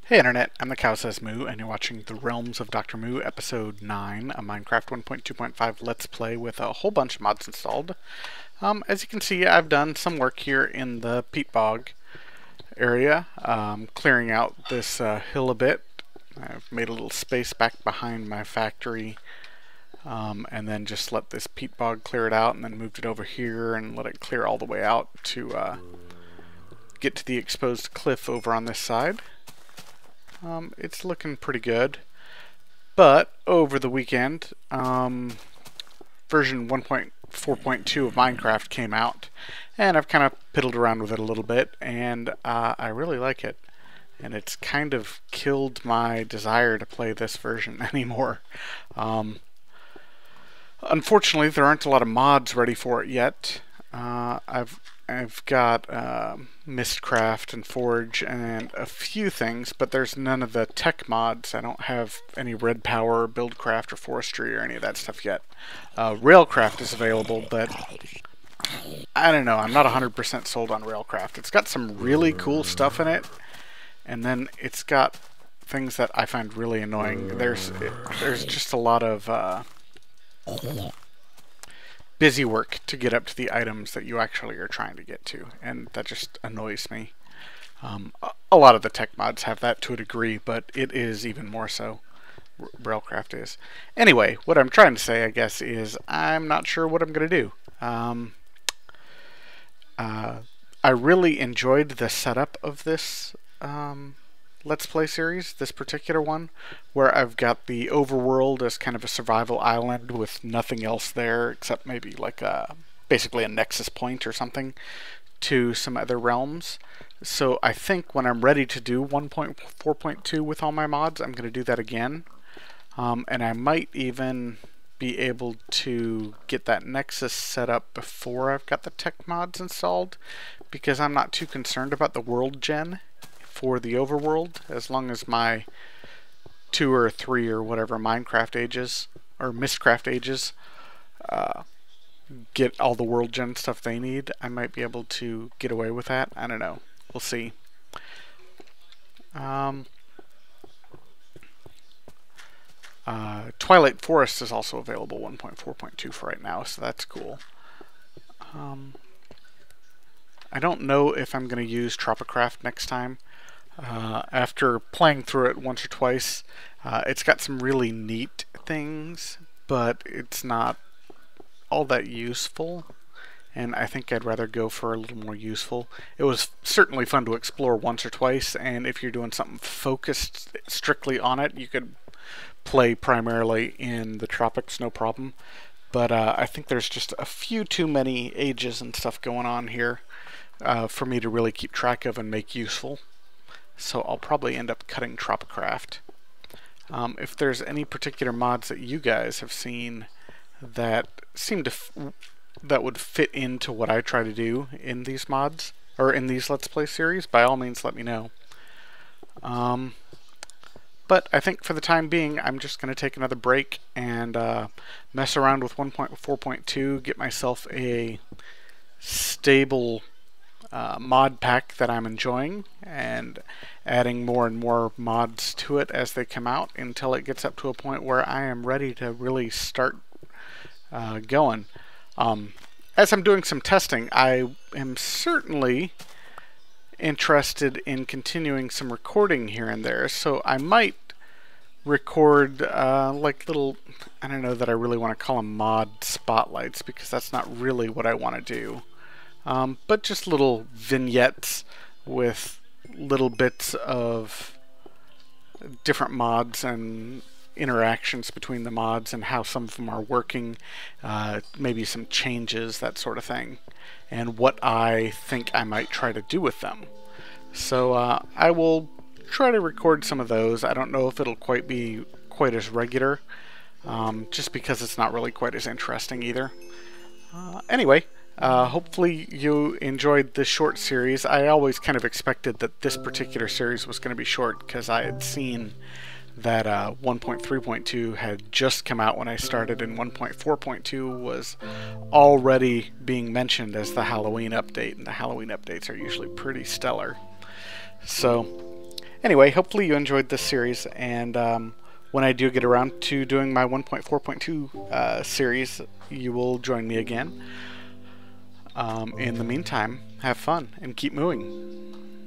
Hey Internet, I'm the Cow Says Moo, and you're watching The Realms of Dr. Moo, Episode 9, a Minecraft 1.2.5 Let's Play with a whole bunch of mods installed. As you can see, I've done some work here in the peat bog area, clearing out this hill a bit. I've made a little space back behind my factory, and then just let this peat bog clear it out, and then moved it over here and let it clear all the way out to get to the exposed cliff over on this side. It's looking pretty good, but over the weekend, version 1.4.2 of Minecraft came out, and I've kind of piddled around with it a little bit, and I really like it, and it's kind of killed my desire to play this version anymore. Unfortunately, there aren't a lot of mods ready for it yet. I've got Mistcraft and Forge and a few things, but there's none of the tech mods. I don't have any Red Power, Buildcraft, or Forestry or any of that stuff yet. Railcraft is available, but I don't know. I'm not 100% sold on Railcraft. It's got some really cool stuff in it, and then it's got things that I find really annoying. There's just a lot of busy work to get up to the items that you actually are trying to get to, and that just annoys me. A lot of the tech mods have that to a degree, but it is even more so. Railcraft is. Anyway, what I'm trying to say, I guess, is I'm not sure what I'm going to do. I really enjoyed the setup of this Let's Play series, this particular one, where I've got the overworld as kind of a survival island with nothing else there except maybe like basically a nexus point or something to some other realms. So I think when I'm ready to do 1.4.2 with all my mods, I'm going to do that again. And I might even be able to get that nexus set up before I've got the tech mods installed, because I'm not too concerned about the world gen for the overworld, as long as my 2 or 3 or whatever Minecraft ages or Mistcraft ages get all the world gen stuff they need. I might be able to get away with that. I don't know. We'll see. Twilight Forest is also available 1.4.2 for right now, so that's cool. I don't know if I'm going to use Tropicraft next time. After playing through it once or twice, it's got some really neat things, but it's not all that useful, and I think I'd rather go for a little more useful. It was certainly fun to explore once or twice, and if you're doing something focused strictly on it, you could play primarily in the tropics, no problem. But I think there's just a few too many ages and stuff going on here for me to really keep track of and make useful. So I'll probably end up cutting Tropicraft. If there's any particular mods that you guys have seen that seem to that would fit into what I try to do in these mods or in these Let's Play series, by all means let me know. But I think for the time being, I'm just going to take another break and mess around with 1.4.2, get myself a stable mod pack that I'm enjoying, and adding more and more mods to it as they come out until it gets up to a point where I am ready to really start going. As I'm doing some testing, I am certainly interested in continuing some recording here and there, so I might record like little, I don't know that I really want to call them mod spotlights, because that's not really what I want to do. But just little vignettes with little bits of different mods and interactions between the mods and how some of them are working, maybe some changes, that sort of thing, and what I think I might try to do with them. So I will try to record some of those. I don't know if it'll be quite as regular, just because it's not really quite as interesting either. Anyway, hopefully you enjoyed this short series. I always kind of expected that this particular series was going to be short, because I had seen that 1.3.2 had just come out when I started, and 1.4.2 was already being mentioned as the Halloween update, and the Halloween updates are usually pretty stellar. So Anyway, hopefully you enjoyed this series, and when I do get around to doing my 1.4.2 series, you will join me again. In the meantime, have fun and keep mooing.